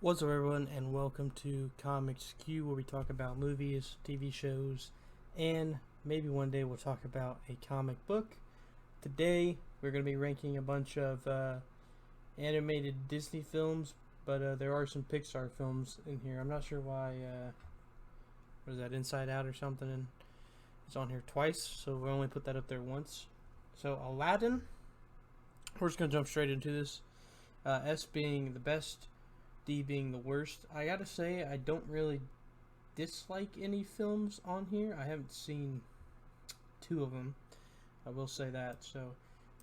What's up, everyone, and welcome to Comics Q, where we talk about movies, TV shows, and maybe one day we'll talk about a comic book. Today, we're going to be ranking a bunch of animated Disney films, but there are some Pixar films in here. I'm not sure why, what is that, Inside Out or something, and it's on here twice, so we only put that up there once. So, Aladdin, we're just going to jump straight into this. S being the best, D being the worst. I gotta say, I don't really dislike any films on here. I haven't seen two of them. I will say that. So,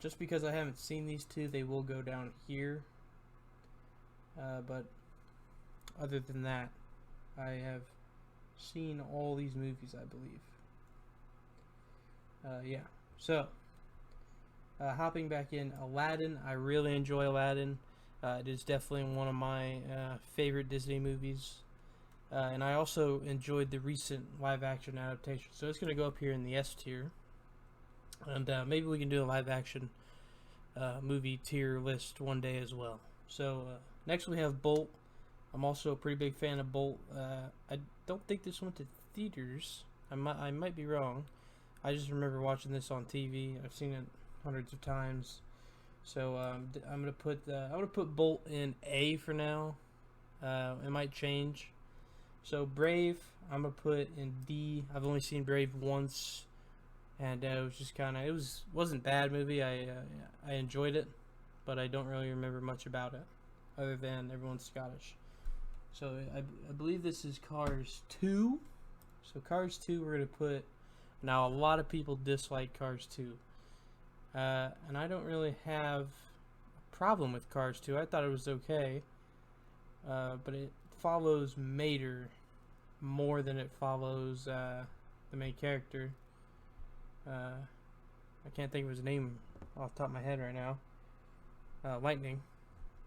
just because I haven't seen these two, they will go down here. But other than that, I have seen all these movies, I believe. Yeah. So, hopping back in, Aladdin. I really enjoy Aladdin. It is definitely one of my favorite Disney movies. And I also enjoyed the recent live action adaptation. So it's going to go up here in the S tier. And maybe we can do a live action movie tier list one day as well. So next we have Bolt. I'm also a pretty big fan of Bolt. I don't think this went to theaters. I might be wrong. I just remember watching this on TV. I've seen it hundreds of times. So I'm gonna put Bolt in A for now. It might change. So Brave, I'm gonna put in D. I've only seen Brave once, and it was just wasn't a bad movie. I enjoyed it, but I don't really remember much about it, other than everyone's Scottish. So I believe this is Cars 2. So Cars 2, we're gonna put. Now a lot of people dislike Cars 2. And I don't really have a problem with Cars 2. I thought it was okay. But it follows Mater more than it follows the main character. I can't think of his name off the top of my head right now. Lightning.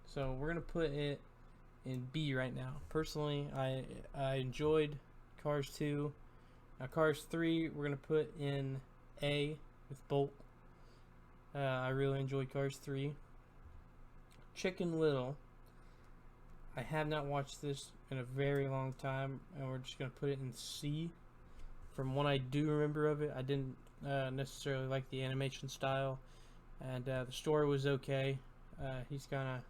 So we're going to put it in B right now. Personally, I enjoyed Cars 2. Now Cars 3, we're going to put in A with Bolt. I really enjoyed Cars 3. Chicken Little. I have not watched this in a very long time, and we're just going to put it in C. From what I do remember of it, I didn't necessarily like the animation style, and the story was okay. He's kind of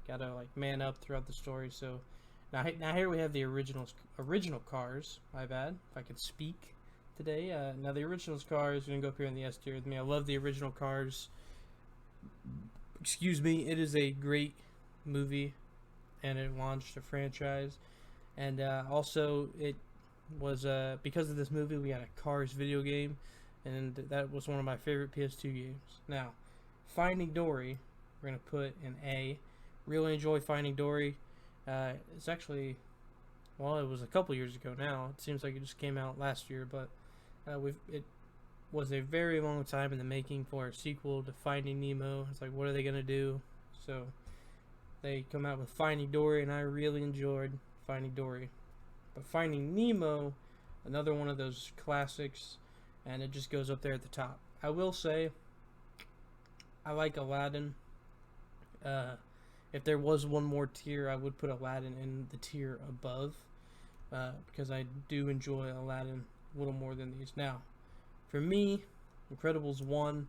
got to like man up throughout the story. So now here we have the original Cars. My bad, if I could speak today. Now the original Cars is going to go up here in the S tier with me. I love the original Cars. Excuse me. It is a great movie, and it launched a franchise. And also, it was because of this movie, we got a Cars video game, and that was one of my favorite PS2 games. Now, Finding Dory, we're going to put in A. Really enjoy Finding Dory. It's actually, well, it was a couple years ago now. It seems like it just came out last year, but it was a very long time in the making for a sequel to Finding Nemo. It's like, what are they gonna do? So they come out with Finding Dory, and I really enjoyed Finding Dory. But Finding Nemo, another one of those classics, and it just goes up there at the top. I will say, I like Aladdin. If there was one more tier, I would put Aladdin in the tier above, because I do enjoy Aladdin a little more than these. Now, for me, Incredibles 1,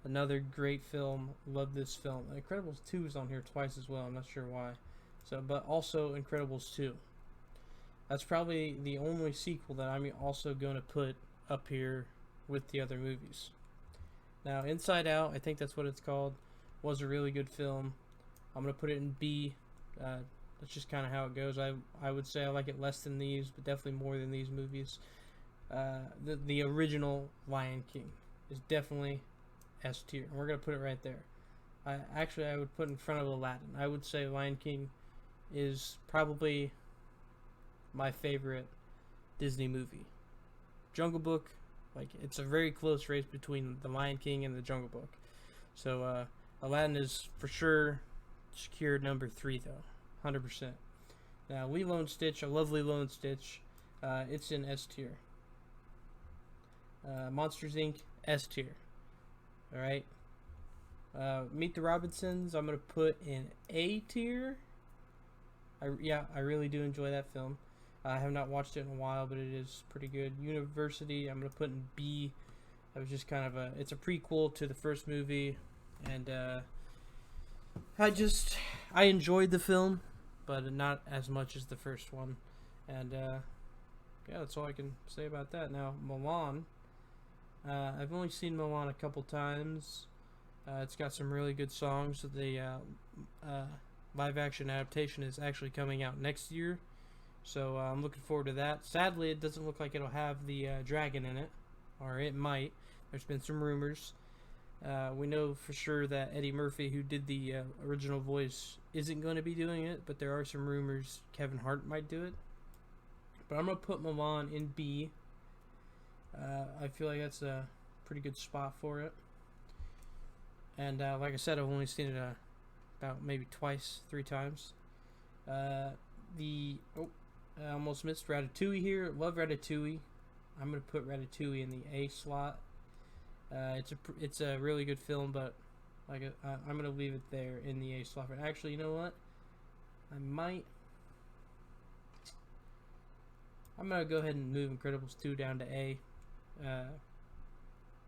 another great film. Love this film. Incredibles 2 is on here twice as well. I'm not sure why. So, but also Incredibles 2. That's probably the only sequel that I'm also going to put up here with the other movies. Now, Inside Out, I think that's what it's called, was a really good film. I'm going to put it in B. That's just kind of how it goes. I would say I like it less than these, but definitely more than these movies. The original Lion King is definitely S tier, and we're gonna put it right there. I would put in front of Aladdin. I would say Lion King is probably my favorite Disney movie. Jungle Book, like, it's a very close race between the Lion King and the Jungle Book. So Aladdin is for sure secured number 3 though, 100%. Now Lilo and Stitch, I love Lilo and Stitch. It's in S tier. Monsters Inc. S tier. Alright. Meet the Robinsons, I'm going to put in A tier. I I really do enjoy that film. I have not watched it in a while, but it is pretty good. University, I'm gonna put in B. It was just kind of it's a prequel to the first movie, and I just I enjoyed the film, but not as much as the first one, and yeah, that's all I can say about that. Now, Milan, I've only seen Milan a couple times. It's got some really good songs. The live action adaptation is actually coming out next year, so I'm looking forward to that. Sadly, it doesn't look like it'll have the dragon in it, or it might. There's been some rumors. We know for sure that Eddie Murphy, who did the original voice, isn't going to be doing it, but there are some rumors Kevin Hart might do it. But I'm going to put Milan in B. I feel like that's a pretty good spot for it. And like I said, I've only seen it about maybe twice, 3 times. I almost missed Ratatouille here. Love Ratatouille. I'm going to put Ratatouille in the A slot. It's a really good film, but I'm gonna leave it there in the A slot. But actually, you know what? I'm gonna go ahead and move Incredibles 2 down to A.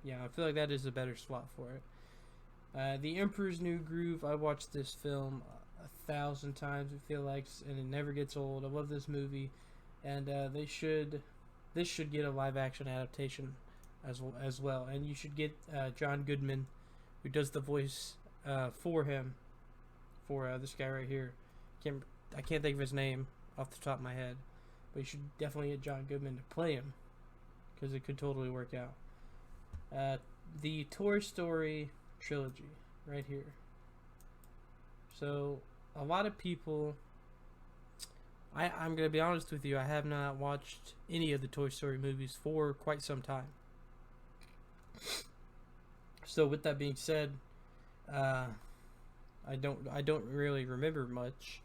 Yeah, I feel like that is a better slot for it. The Emperor's New Groove. I watched this film 1,000 times. I feel like, and it never gets old. I love this movie, and this should get a live action adaptation as well, and you should get John Goodman, who does the voice for him, for this guy right here. I can't think of his name off the top of my head, but you should definitely get John Goodman to play him, because it could totally work out. The Toy Story trilogy right here. So a lot of people, I'm gonna be honest with you, I have not watched any of the Toy Story movies for quite some time. So with that being said, I don't really remember much.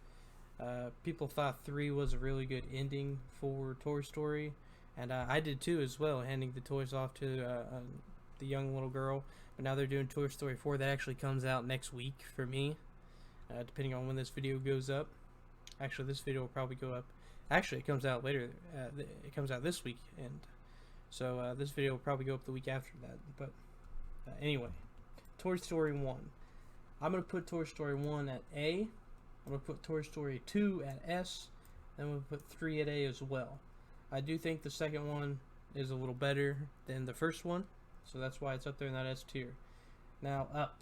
People thought 3 was a really good ending for Toy Story, and I did too as well, handing the toys off to the young little girl. But now they're doing Toy Story 4 that actually comes out next week for me, depending on when this video goes up. Actually, this video will probably go up. Actually, it comes out later. It comes out this week, and so this video will probably go up the week after that. But anyway, Toy Story 1. I'm going to put Toy Story 1 at A. I'm going to put Toy Story 2 at S. Then I'm going to put 3 at A as well. I do think the second one is a little better than the first one, so that's why it's up there in that S tier. Now, Up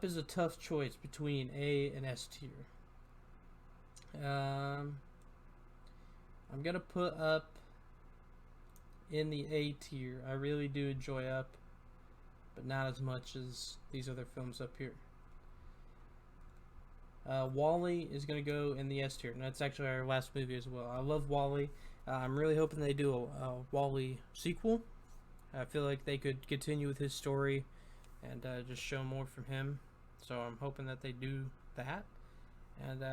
is a tough choice between A and S tier. I'm gonna put Up in the A tier. I really do enjoy Up, but not as much as these other films up here. WALL-E is gonna go in the S tier, and that's actually our last movie as well. I love WALL-E. I'm really hoping they do a WALL-E sequel. I feel like they could continue with his story and just show more from him. So I'm hoping that they do that, and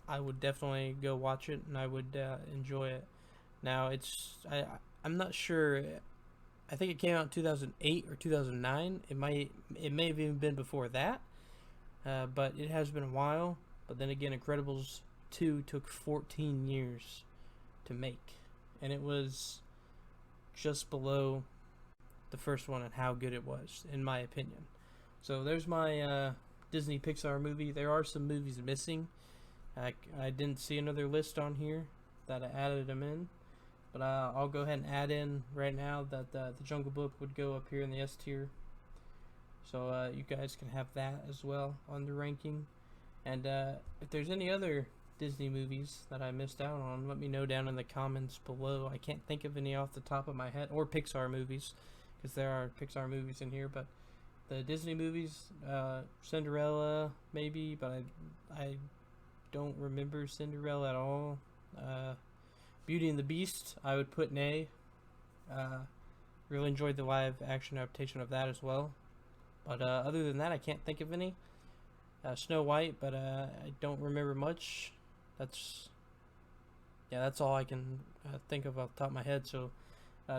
I would definitely go watch it, and I would enjoy it. Now I'm not sure. I think it came out in 2008 or 2009. It may have even been before that, but it has been a while. But then again, Incredibles 2 took 14 years to make, and it was just below the first one and how good it was, in my opinion. So there's my Disney Pixar movie. There are some movies missing. I didn't see another list on here that I added them in, but I'll go ahead and add in right now that the Jungle Book would go up here in the S tier. So you guys can have that as well on the ranking. And if there's any other Disney movies that I missed out on, let me know down in the comments below. I can't think of any off the top of my head, or Pixar movies, because there are Pixar movies in here, but the Disney movies, Cinderella maybe, but I don't remember Cinderella at all. Beauty and the Beast, I would put in A. Really enjoyed the live action adaptation of that as well. But other than that, I can't think of any. Snow White, but I don't remember much. That's all I can think of off the top of my head. So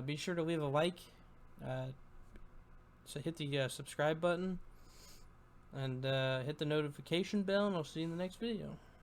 be sure to leave a like. So hit the subscribe button, And hit the notification bell, and I'll see you in the next video.